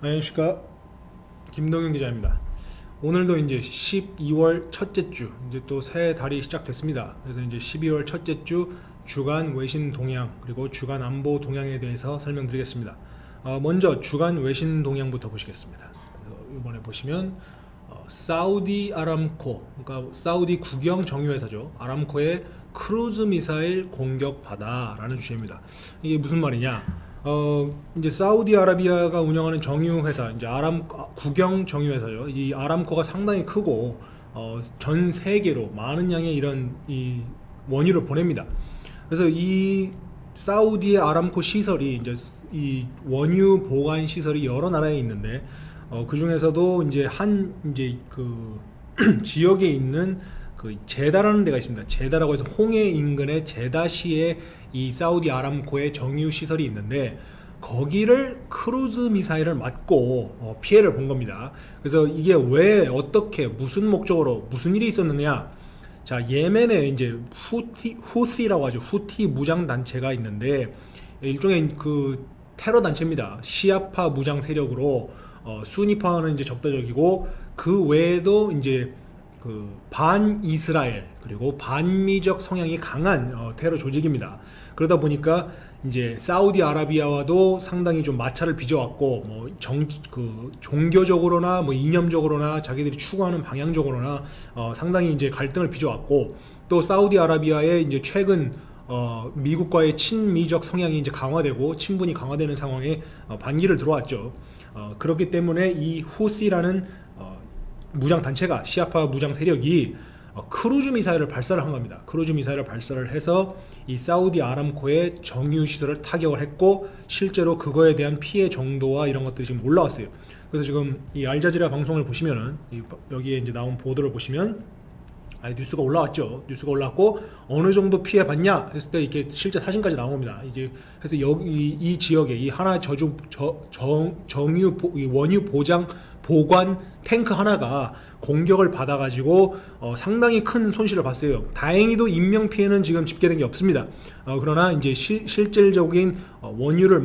안녕하십니까, 김동윤 기자입니다. 오늘도 이제 12월 첫째 주, 이제 또 새 달이 시작됐습니다. 그래서 이제 12월 첫째 주 주간 외신 동향 그리고 주간 안보 동향에 대해서 설명드리겠습니다. 먼저 주간 외신 동향부터 보시겠습니다. 이번에 보시면 사우디 아람코, 그러니까 사우디 국영 정유회사죠. 아람코의 크루즈 미사일 공격받아라는 주제입니다. 이게 무슨 말이냐? 이제 사우디아라비아가 운영하는 정유회사, 이제 국영 정유회사죠. 이 아람코가 상당히 크고 전 세계로 많은 양의 이런 이 원유를 보냅니다. 그래서 이 사우디의 아람코 시설이 이제 이 원유 보관 시설이 여러 나라에 있는데 그 중에서도 이제 이제 그 지역에 있는 그 제다라는 데가 있습니다. 제다라고 해서 홍해 인근의 제다시에 이 사우디 아람코의 정유 시설이 있는데 거기를 크루즈 미사일을 맞고 피해를 본 겁니다. 그래서 이게 왜 어떻게 무슨 목적으로 무슨 일이 있었느냐? 자, 예멘에 이제 후시라고 하죠. 후티 무장 단체가 있는데 일종의 그 테러 단체입니다. 시아파 무장 세력으로 수니파는 이제 적대적이고 그 외에도 이제 그 반이스라엘 그리고 반미적 성향이 강한 테러 조직입니다. 그러다 보니까 이제 사우디아라비아와도 상당히 좀 마찰을 빚어왔고 그 종교적으로나 이념적으로나 자기들이 추구하는 방향적으로나 상당히 이제 갈등을 빚어왔고, 또 사우디아라비아의 이제 최근 미국과의 친미적 성향이 이제 강화되고 친분이 강화되는 상황에 반기를 들어왔죠. 그렇기 때문에 이 후시라는 무장 단체가, 시아파 무장 세력이 크루즈 미사일을 발사를 한 겁니다. 크루즈 미사일을 발사를 해서 이 사우디 아람코의 정유 시설을 타격을 했고 실제로 그거에 대한 피해 정도와 이런 것들이 지금 올라왔어요. 그래서 지금 이 알자지라 방송을 보시면은 여기에 이제 나온 보도를 보시면 뉴스가 올라왔죠. 뉴스가 올라왔고 어느 정도 피해 봤냐 했을 때 이렇게 실제 사진까지 나옵니다. 이제 그래서 여기 이 지역에 이 하나 정유 원유 보관 탱크 하나가 공격을 받아가지고 상당히 큰 손실을 봤어요. 다행히도 인명 피해는 지금 집계된 게 없습니다. 그러나 이제 실질적인 원유를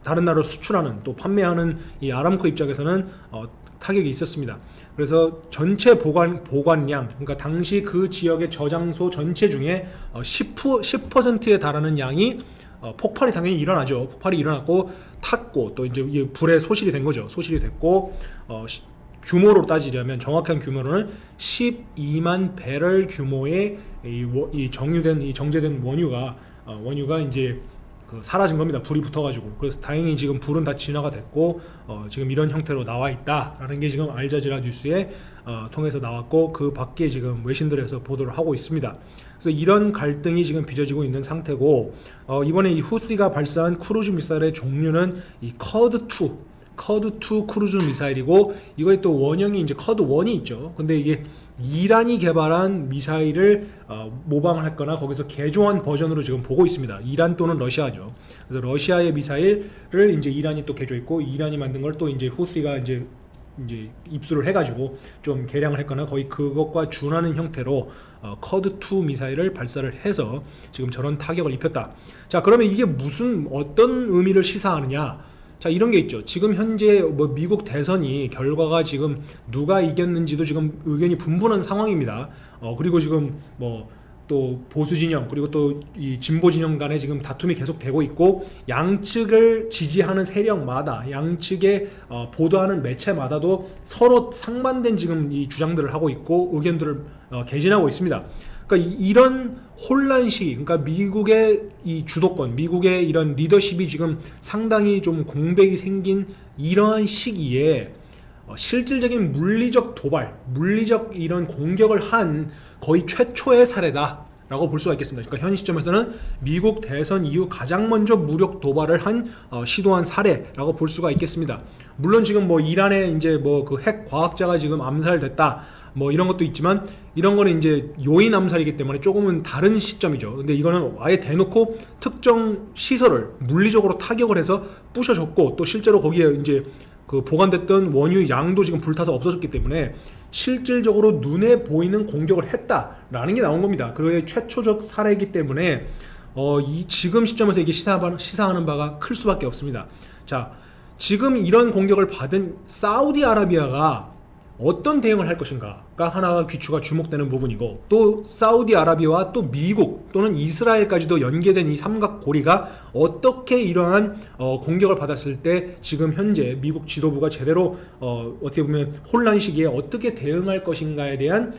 다른 나라로 수출하는 또 판매하는 이 아람코 입장에서는 타격이 있었습니다. 그래서 전체 보관량, 그러니까 당시 그 지역의 저장소 전체 중에 10%에 달하는 양이 폭발이 당연히 일어나죠. 폭발이 일어났고 탔고 또 이제 불에 소실이 된 거죠. 소실이 됐고 규모로 따지자면 정확한 규모로는 12만 배럴 규모의 이 정제된 원유가 이제 사라진 겁니다. 불이 붙어가지고. 그래서 다행히 지금 불은 다 진화가 됐고 지금 이런 형태로 나와 있다라는 게 지금 알자지라 뉴스에 통해서 나왔고 그 밖에 지금 외신들에서 보도를 하고 있습니다. 그래서 이런 갈등이 지금 빚어지고 있는 상태고 이번에 이 후시가 발사한 크루즈 미사일의 종류는 이 커드2 크루즈 미사일이고 이거에 또 원형이 이제 커드1이 있죠. 근데 이게 이란이 개발한 미사일을 모방을 했거나 거기서 개조한 버전으로 지금 보고 있습니다. 이란 또는 러시아죠. 그래서 러시아의 미사일을 이제 이란이 또 개조했고 이란이 만든 걸 또 이제 후시가 이제 입수를 해가지고 좀 개량을 했거나 거의 그것과 준하는 형태로 커드2 미사일을 발사를 해서 지금 저런 타격을 입혔다. 자, 그러면 이게 어떤 의미를 시사하느냐? 자, 이런 게 있죠. 지금 현재 미국 대선이 결과가 지금 누가 이겼는지도 지금 의견이 분분한 상황입니다. 그리고 지금 또 보수 진영 그리고 또 이 진보 진영 간에 지금 다툼이 계속되고 있고 양측을 지지하는 세력마다 양측에 보도하는 매체마다도 서로 상반된 지금 이 주장들을 하고 있고 의견들을 개진하고 있습니다. 그러니까 이런 혼란 시기, 그러니까 미국의 이 주도권, 미국의 이런 리더십이 지금 상당히 좀 공백이 생긴 이러한 시기에 실질적인 물리적 도발, 물리적 이런 공격을 한 거의 최초의 사례다라고 볼 수가 있겠습니다. 그러니까 현 시점에서는 미국 대선 이후 가장 먼저 무력 도발을 시도한 사례라고 볼 수가 있겠습니다. 물론 지금 이란에 이제 그 핵 과학자가 지금 암살됐다. 이런 것도 있지만 이런 거는 이제 요인 암살이기 때문에 조금은 다른 시점이죠. 근데 이거는 아예 대놓고 특정 시설을 물리적으로 타격을 해서 부셔줬고 또 실제로 거기에 이제 그 보관됐던 원유 양도 지금 불타서 없어졌기 때문에 실질적으로 눈에 보이는 공격을 했다라는 게 나온 겁니다. 그게 최초적 사례이기 때문에 이 지금 시점에서 이게 시사하는 바가 클 수밖에 없습니다. 자, 지금 이런 공격을 받은 사우디아라비아가 어떤 대응을 할 것인가가 하나가 귀추가 주목되는 부분이고, 또 사우디아라비아와 또 미국 또는 이스라엘까지도 연계된 이 삼각고리가 어떻게 이러한 공격을 받았을 때 지금 현재 미국 지도부가 제대로 어떻게 보면 혼란 시기에 어떻게 대응할 것인가에 대한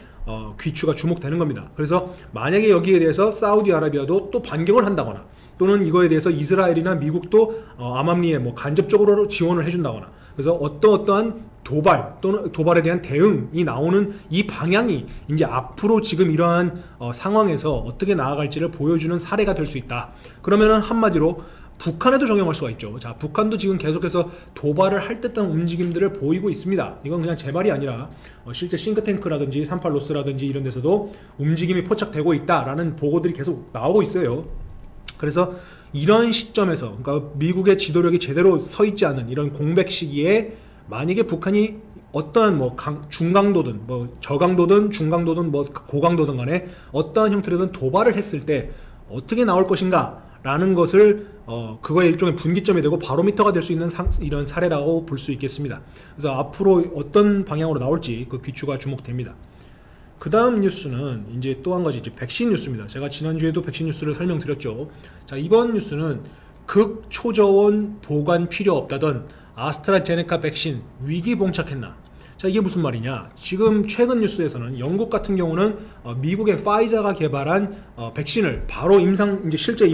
귀추가 주목되는 겁니다. 그래서 만약에 여기에 대해서 사우디아라비아도 또 반격을 한다거나, 또는 이거에 대해서 이스라엘이나 미국도 암암리에 뭐 간접적으로 지원을 해준다거나, 그래서 어떠한 도발 또는 도발에 대한 대응이 나오는 이 방향이 이제 앞으로 지금 이러한 상황에서 어떻게 나아갈지를 보여주는 사례가 될 수 있다. 그러면은 한마디로 북한에도 적용할 수가 있죠. 자, 북한도 지금 계속해서 도발을 할 듯한 움직임들을 보이고 있습니다. 이건 그냥 제 말이 아니라 실제 싱크탱크라든지 38로스라든지 이런 데서도 움직임이 포착되고 있다라는 보고들이 계속 나오고 있어요. 그래서 이런 시점에서, 그러니까 미국의 지도력이 제대로 서 있지 않은 이런 공백 시기에 만약에 북한이 어떠한 뭐 중강도든 뭐 저강도든 중강도든 뭐 고강도든 간에 어떠한 형태로든 도발을 했을 때 어떻게 나올 것인가 라는 것을 그거의 일종의 분기점이 되고 바로미터가 될 수 있는 이런 사례라고 볼 수 있겠습니다. 그래서 앞으로 어떤 방향으로 나올지 그 귀추가 주목됩니다. 그 다음 뉴스는 이제 또 한 가지 이제 백신 뉴스입니다. 제가 지난주에도 백신 뉴스를 설명드렸죠. 자, 이번 뉴스는 극초저온 보관 필요 없다던 아스트라제네카 백신 위기 봉착했나? 자, 이게 무슨 말이냐? 지금 최근 뉴스에서는 영국 같은 경우는 미국의 파이자가 개발한 백신을 바로 이제 실제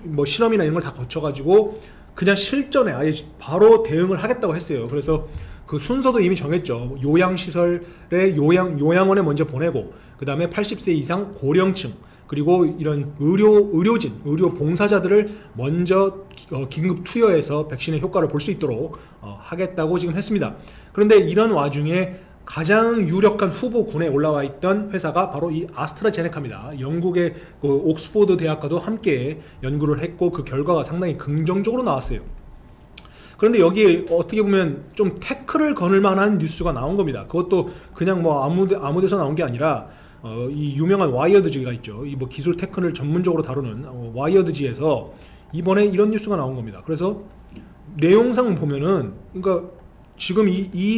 뭐 실험이나 이런 걸 다 거쳐가지고 그냥 실전에 아예 바로 대응을 하겠다고 했어요. 그래서 그 순서도 이미 정했죠. 요양시설에 요양원에 먼저 보내고, 그 다음에 80세 이상 고령층, 그리고 이런 의료 봉사자들을 먼저 긴급 투여해서 백신의 효과를 볼 수 있도록 하겠다고 지금 했습니다. 그런데 이런 와중에 가장 유력한 후보군에 올라와 있던 회사가 바로 이 아스트라제네카입니다. 영국의 그 옥스포드 대학과도 함께 연구를 했고 그 결과가 상당히 긍정적으로 나왔어요. 그런데 여기에 어떻게 보면 좀 태클을 거늘 만한 뉴스가 나온 겁니다. 그것도 그냥 뭐 아무 데서 나온 게 아니라 이 유명한 와이어드지가 있죠. 이 뭐 기술 테크를 전문적으로 다루는 와이어드지에서 이번에 이런 뉴스가 나온 겁니다. 그래서 내용상 보면은, 그러니까 지금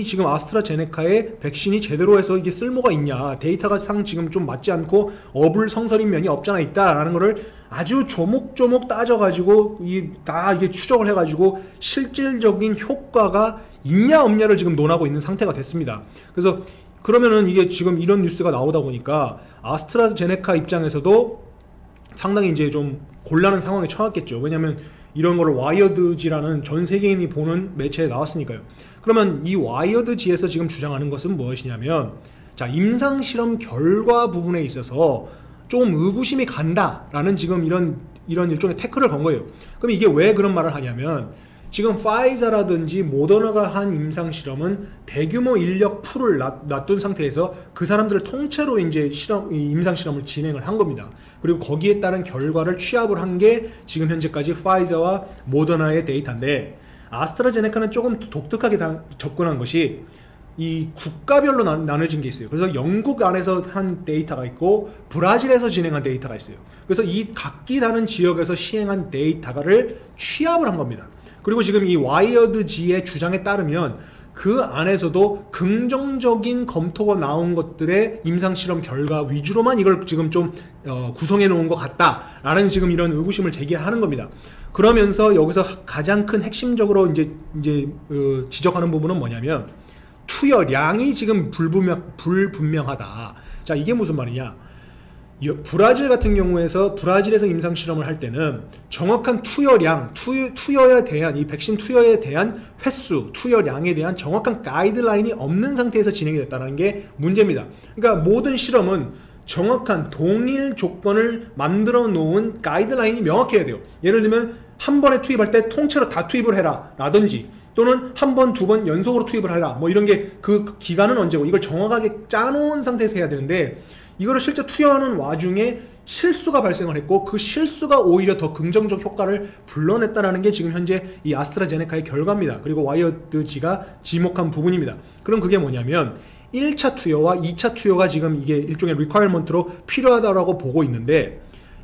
지금 아스트라제네카의 백신이 제대로 해서 이게 쓸모가 있냐, 데이터가 지금 좀 맞지 않고 어불성설인 면이 없잖아 있다라는 거를 아주 조목조목 따져가지고 이게 추적을 해가지고 실질적인 효과가 있냐 없냐를 지금 논하고 있는 상태가 됐습니다. 그래서 그러면은 이게 지금 이런 뉴스가 나오다 보니까 아스트라제네카 입장에서도 상당히 이제 좀 곤란한 상황에 처했겠죠. 왜냐하면 이런 거를 와이어드지라는 전 세계인이 보는 매체에 나왔으니까요. 그러면 이 와이어드지에서 지금 주장하는 것은 무엇이냐면, 자, 임상실험 결과 부분에 있어서 좀 의구심이 간다라는 지금 이런 일종의 태클을 건 거예요. 그럼 이게 왜 그런 말을 하냐면, 지금 파이자라든지 모더나가 한 임상실험은 대규모 인력 풀을 놔둔 상태에서 그 사람들을 통째로 이제 임상실험을 진행을 한 겁니다. 그리고 거기에 따른 결과를 취합을 한 게 지금 현재까지 파이자와 모더나의 데이터인데, 아스트라제네카는 조금 독특하게 접근한 것이 이 국가별로 나눠진 게 있어요. 그래서 영국 안에서 한 데이터가 있고 브라질에서 진행한 데이터가 있어요. 그래서 이 각기 다른 지역에서 시행한 데이터를 취합을 한 겁니다. 그리고 지금 이 와이어드지의 주장에 따르면 그 안에서도 긍정적인 검토가 나온 것들의 임상실험 결과 위주로만 이걸 지금 좀 구성해 놓은 것 같다라는 지금 이런 의구심을 제기하는 겁니다. 그러면서 여기서 가장 큰 핵심적으로 이제 지적하는 부분은 뭐냐면, 투여량이 지금 불분명하다. 자, 이게 무슨 말이냐? 브라질 같은 경우에서 브라질에서 임상실험을 할 때는 정확한 투여량, 투여에 대한 이 백신 투여에 대한 횟수, 투여량에 대한 정확한 가이드라인이 없는 상태에서 진행이 됐다는 게 문제입니다. 그러니까 모든 실험은 정확한 동일 조건을 만들어 놓은 가이드라인이 명확해야 돼요. 예를 들면 한 번에 투입할 때 통째로 다 투입을 해라 라든지, 또는 한 번, 두 번 연속으로 투입을 해라, 뭐 이런 게 그 기간은 언제고 이걸 정확하게 짜놓은 상태에서 해야 되는데, 이거를 실제 투여하는 와중에 실수가 발생을 했고 그 실수가 오히려 더 긍정적 효과를 불러냈다는 게 지금 현재 이 아스트라제네카의 결과입니다. 그리고 와이어드지가 지목한 부분입니다. 그럼 그게 뭐냐면 1차 투여와 2차 투여가 지금 이게 일종의 리퀘어먼트로 필요하다고 보고 있는데,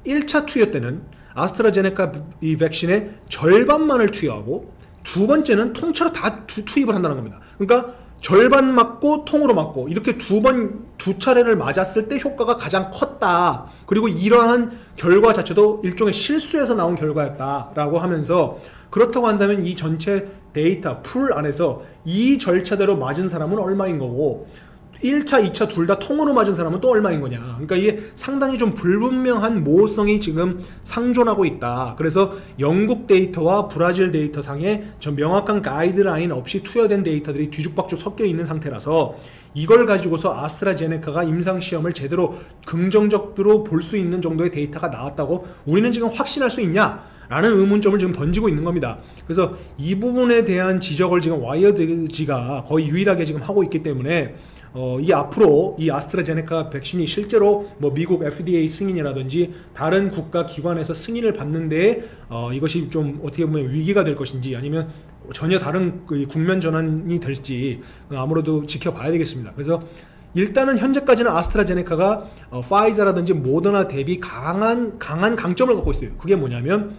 1차 투여 때는 아스트라제네카 이 백신의 절반만을 투여하고 두 번째는 통째로 다 투입을 한다는 겁니다. 그러니까 절반 맞고 통으로 맞고 이렇게 두 차례를 맞았을 때 효과가 가장 컸다. 그리고 이러한 결과 자체도 일종의 실수에서 나온 결과였다라고 하면서, 그렇다고 한다면 이 전체 데이터 풀 안에서 이 절차대로 맞은 사람은 얼마인 거고 1차, 2차 둘 다 통으로 맞은 사람은 또 얼마인 거냐. 그러니까 이게 상당히 좀 불분명한 모호성이 지금 상존하고 있다. 그래서 영국 데이터와 브라질 데이터 상에 전 명확한 가이드라인 없이 투여된 데이터들이 뒤죽박죽 섞여 있는 상태라서 이걸 가지고서 아스트라제네카가 임상시험을 제대로 긍정적으로 볼 수 있는 정도의 데이터가 나왔다고 우리는 지금 확신할 수 있냐? 라는 의문점을 지금 던지고 있는 겁니다. 그래서 이 부분에 대한 지적을 지금 와이어드지가 거의 유일하게 지금 하고 있기 때문에 이 앞으로 이 아스트라제네카 백신이 실제로 뭐 미국 FDA 승인이라든지 다른 국가 기관에서 승인을 받는데 이것이 좀 어떻게 보면 위기가 될 것인지 아니면 전혀 다른 그 국면 전환이 될지 아무래도 지켜봐야 되겠습니다. 그래서 일단은 현재까지는 아스트라제네카가 파이자라든지 모더나 대비 강한 강점을 갖고 있어요. 그게 뭐냐면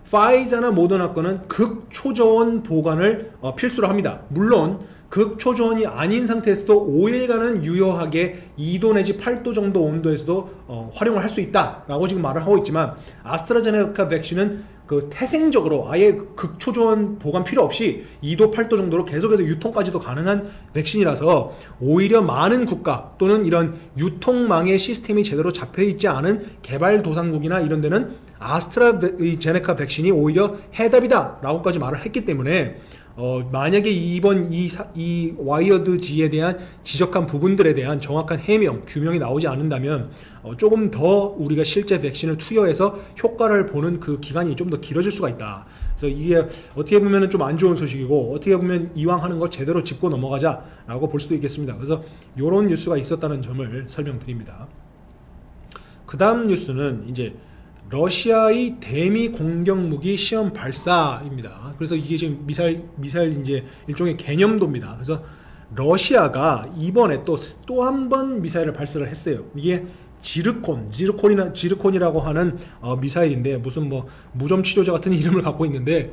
파이자나 모더나 거는 극초저온 보관을 필수로 합니다. 물론 극초저온이 아닌 상태에서도 5일간은 유효하게 2도 내지 8도 정도 온도에서도 활용을 할 수 있다라고 지금 말을 하고 있지만, 아스트라제네카 백신은 그 태생적으로 아예 극초저온 보관 필요 없이 2도 8도 정도로 계속해서 유통까지도 가능한 백신이라서 오히려 많은 국가 또는 이런 유통망의 시스템이 제대로 잡혀있지 않은 개발도상국이나 이런 데는 아스트라제네카 백신이 오히려 해답이다 라고까지 말을 했기 때문에 만약에 이번 이 와이어드지에 대한 지적한 부분들에 대한 정확한 해명, 규명이 나오지 않는다면 조금 더 우리가 실제 백신을 투여해서 효과를 보는 그 기간이 좀 더 길어질 수가 있다. 그래서 이게 어떻게 보면 좀 안 좋은 소식이고, 어떻게 보면 이왕 하는 거 제대로 짚고 넘어가자라고 볼 수도 있겠습니다. 그래서 이런 뉴스가 있었다는 점을 설명드립니다. 그 다음 뉴스는 이제 러시아의 대미 공격 무기 시험 발사입니다. 그래서 이게 지금 미사일 이제 일종의 개념도입니다. 그래서 러시아가 이번에 또 한 번 미사일을 발사를 했어요. 이게 지르콘이라고 하는 미사일인데 무슨 뭐 무좀 치료제 같은 이름을 갖고 있는데,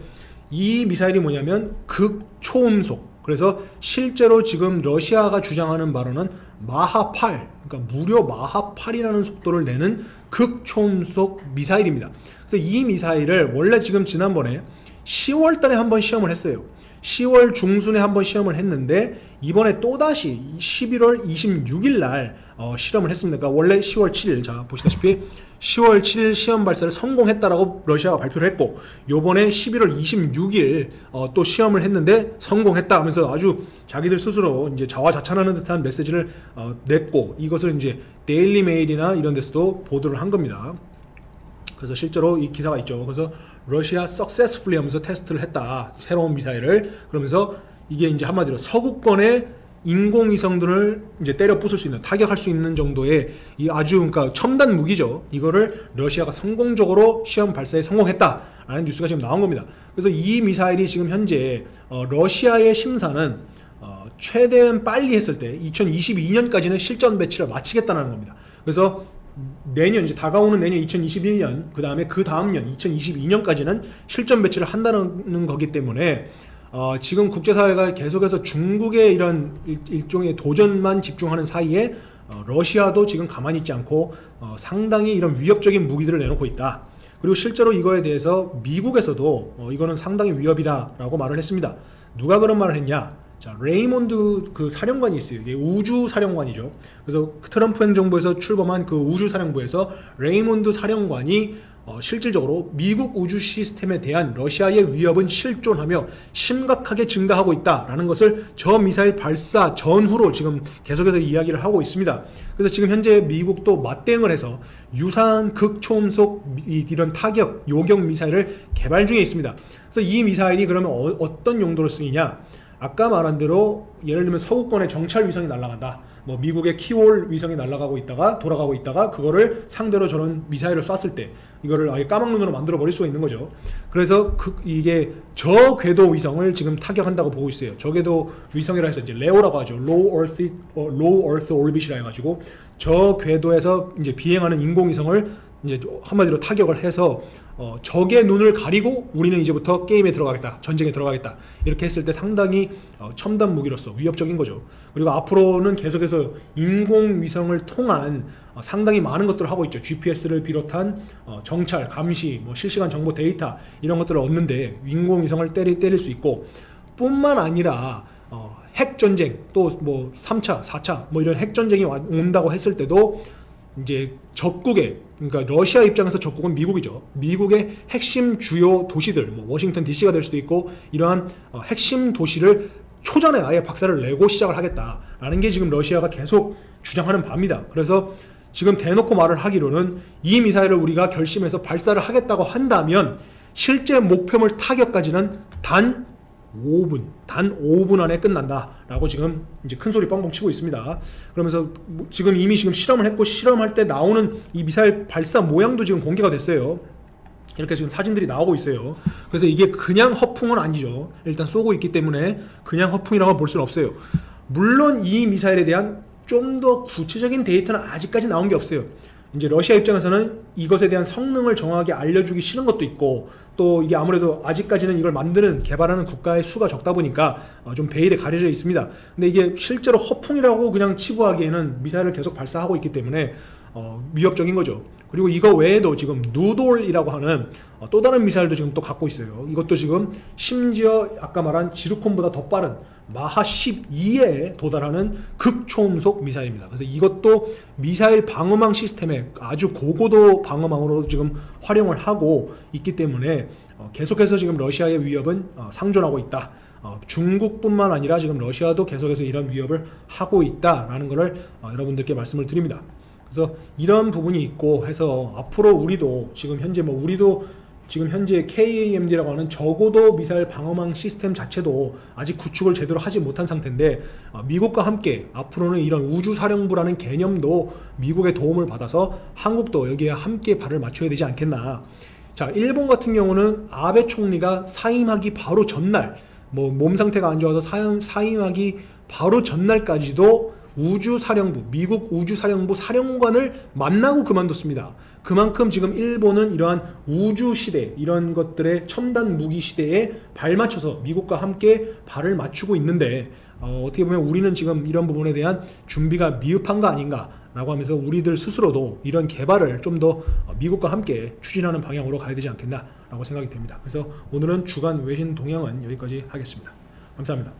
이 미사일이 뭐냐면 극초음속. 그래서 실제로 지금 러시아가 주장하는 바로는 마하 8, 그러니까 무려 마하 8이라는 속도를 내는 극초음속 미사일입니다. 그래서 이 미사일을 원래 지금 지난번에 10월 달에 한번 시험을 했어요. 10월 중순에 한번 시험을 했는데 이번에 또다시 11월 26일 날 실험을 했습니다. 그러니까 원래 10월 7일, 자 보시다시피 10월 7일 시험 발사를 성공했다라고 러시아가 발표를 했고, 요번에 11월 26일 또 시험을 했는데 성공했다 하면서 아주 자기들 스스로 이제 자화자찬하는 듯한 메시지를 냈고, 이것을 이제 데일리 메일이나 이런 데서도 보도를 한 겁니다. 그래서 실제로 이 기사가 있죠. 그래서 러시아 successfully 하면서 테스트를 했다, 새로운 미사일을. 그러면서 이게 이제 한마디로 서구권의 인공위성들을 이제 때려 부술 수 있는, 타격할 수 있는 정도의 이 아주 그러니까 첨단 무기죠. 이거를 러시아가 성공적으로 시험 발사에 성공했다라는 뉴스가 지금 나온 겁니다. 그래서 이 미사일이 지금 현재 러시아의 심사는 최대한 빨리 했을 때 2022년까지는 실전 배치를 마치겠다는 겁니다. 그래서 내년, 이제 다가오는 내년 2021년, 그 다음에 그 다음 년 2022년까지는 실전 배치를 한다는 거기 때문에 지금 국제사회가 계속해서 중국의 이런 일종의 도전만 집중하는 사이에 러시아도 지금 가만히 있지 않고 상당히 이런 위협적인 무기들을 내놓고 있다. 그리고 실제로 이거에 대해서 미국에서도 이거는 상당히 위협이다라고 말을 했습니다. 누가 그런 말을 했냐? 자, 레이몬드 그 사령관이 있어요. 이게 우주 사령관이죠. 그래서 트럼프 행정부에서 출범한 그 우주 사령부에서 레이몬드 사령관이 실질적으로 미국 우주 시스템에 대한 러시아의 위협은 실존하며 심각하게 증가하고 있다라는 것을 저 미사일 발사 전후로 지금 계속해서 이야기를 하고 있습니다. 그래서 지금 현재 미국도 맞대응을 해서 유사한 극초음속 이런 타격, 요격 미사일을 개발 중에 있습니다. 그래서 이 미사일이 그러면 어떤 용도로 쓰이냐? 아까 말한 대로 예를 들면 서구권의 정찰 위성이 날아간다. 뭐 미국의 키올 위성이 날아가고 있다가 돌아가고 있다가 그거를 상대로 저런 미사일을 쐈을 때 이거를 아예 까막눈으로 만들어 버릴 수가 있는 거죠. 그래서 이게 저궤도 위성을 지금 타격한다고 보고 있어요. 저궤도 위성이라 해서 이제 레오라고 하죠. Low Earth Orbit이라 해가지고 저궤도에서 이제 비행하는 인공위성을 이제 한마디로 타격을 해서 적의 눈을 가리고 우리는 이제부터 게임에 들어가겠다, 전쟁에 들어가겠다, 이렇게 했을 때 상당히 첨단 무기로서 위협적인 거죠. 그리고 앞으로는 계속해서 인공위성을 통한 상당히 많은 것들을 하고 있죠. GPS를 비롯한 정찰, 감시, 뭐 실시간 정보 데이터 이런 것들을 얻는데 인공위성을 때릴 수 있고, 뿐만 아니라 핵전쟁, 또 뭐 3차, 4차 뭐 이런 핵전쟁이 온다고 했을 때도 이제 적국의, 그러니까 러시아 입장에서 적국은 미국이죠. 미국의 핵심 주요 도시들, 뭐 워싱턴 DC가 될 수도 있고, 이러한 핵심 도시를 초전에 아예 박살을 내고 시작을 하겠다라는 게 지금 러시아가 계속 주장하는 바입니다. 그래서 지금 대놓고 말을 하기로는 이 미사일을 우리가 결심해서 발사를 하겠다고 한다면 실제 목표물 타격까지는 단 5분 안에 끝난다라고 지금 이제 큰 소리 뻥뻥 치고 있습니다. 그러면서 지금 이미 실험을 했고, 실험할 때 나오는 이 미사일 발사 모양도 지금 공개가 됐어요. 이렇게 지금 사진들이 나오고 있어요. 그래서 이게 그냥 허풍은 아니죠. 일단 쏘고 있기 때문에 그냥 허풍이라고 볼 수는 없어요. 물론 이 미사일에 대한 좀 더 구체적인 데이터는 아직까지 나온 게 없어요. 이제 러시아 입장에서는 이것에 대한 성능을 정확하게 알려주기 싫은 것도 있고, 또 이게 아무래도 아직까지는 이걸 만드는, 개발하는 국가의 수가 적다 보니까 좀 베일에 가려져 있습니다. 근데 이게 실제로 허풍이라고 그냥 치부하기에는 미사일을 계속 발사하고 있기 때문에 위협적인 거죠. 그리고 이거 외에도 지금 누돌이라고 하는 또 다른 미사일도 지금 또 갖고 있어요. 이것도 지금 심지어 아까 말한 지르콘보다 더 빠른 마하 12에 도달하는 극초음속 미사일입니다. 그래서 이것도 미사일 방어망 시스템에 아주 고고도 방어망으로 지금 활용을 하고 있기 때문에 계속해서 지금 러시아의 위협은 상존하고 있다. 중국뿐만 아니라 지금 러시아도 계속해서 이런 위협을 하고 있다라는 것을 여러분들께 말씀을 드립니다. 그래서 이런 부분이 있고 해서 앞으로 우리도 지금 현재 KAMD라고 하는 저고도 미사일 방어망 시스템 자체도 아직 구축을 제대로 하지 못한 상태인데, 미국과 함께 앞으로는 이런 우주사령부라는 개념도 미국의 도움을 받아서 한국도 여기에 함께 발을 맞춰야 되지 않겠나. 자, 일본 같은 경우는 아베 총리가 사임하기 바로 전날, 뭐 몸 상태가 안 좋아서 사임하기 바로 전날까지도 우주사령부, 미국 우주사령부 사령관을 만나고 그만뒀습니다. 그만큼 지금 일본은 이러한 우주시대, 이런 것들의 첨단 무기 시대에 발맞춰서 미국과 함께 발을 맞추고 있는데, 어떻게 보면 우리는 지금 이런 부분에 대한 준비가 미흡한 거 아닌가 라고 하면서 우리들 스스로도 이런 개발을 좀 더 미국과 함께 추진하는 방향으로 가야 되지 않겠나 라고 생각이 됩니다. 그래서 오늘은 주간 외신 동향은 여기까지 하겠습니다. 감사합니다.